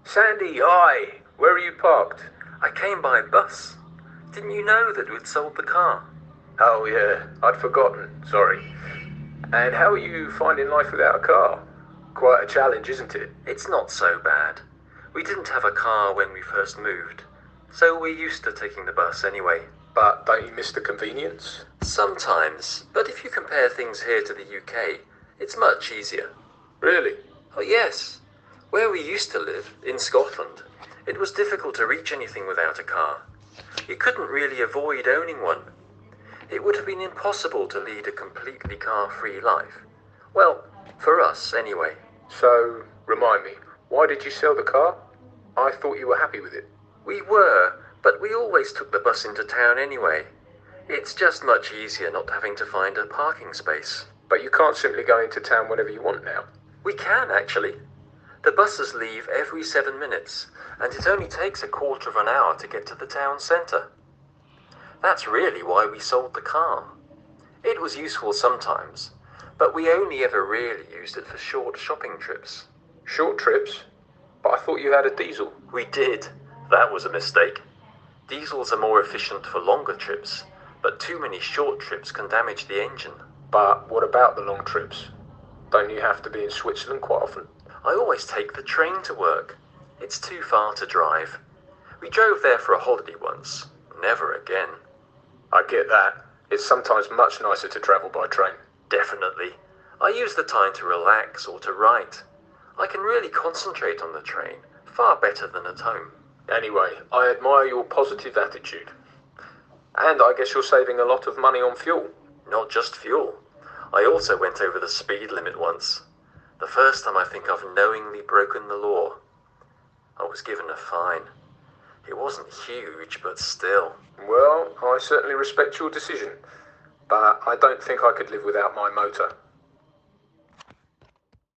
Sandy, hi. Where are you parked? I came by bus. Didn't you know that we'd sold the car? Oh yeah, I'd forgotten. Sorry. And how are you finding life without a car? Quite a challenge, isn't it? It's not so bad. We didn't have a car when we first moved, so we're used to taking the bus anyway. But don't you miss the convenience? Sometimes, but if you compare things here to the UK, it's much easier. Really? Oh yes. Where we used to live, in Scotland, it was difficult to reach anything without a car. You couldn't really avoid owning one. It would have been impossible to lead a completely car-free life. Well, for us, anyway. So, remind me, why did you sell the car? I thought you were happy with it. We were, but we always took the bus into town anyway. It's just much easier not having to find a parking space. But you can't simply go into town whenever you want now. We can, actually. The buses leave every 7 minutes, and it only takes a quarter of an hour to get to the town centre. That's really why we sold the car. It was useful sometimes, but we only ever really used it for short shopping trips. Short trips? But I thought you had a diesel. We did. That was a mistake. Diesels are more efficient for longer trips, but too many short trips can damage the engine. But what about the long trips? Don't you have to be in Switzerland quite often? I always take the train to work. It's too far to drive. We drove there for a holiday once. Never again. I get that. It's sometimes much nicer to travel by train. Definitely. I use the time to relax or to write. I can really concentrate on the train, far better than at home. Anyway, I admire your positive attitude. And I guess you're saving a lot of money on fuel. Not just fuel. I also went over the speed limit once. The first time I think I've knowingly broken the law. I was given a fine. It wasn't huge, but still. Well, I certainly respect your decision. But I don't think I could live without my motor.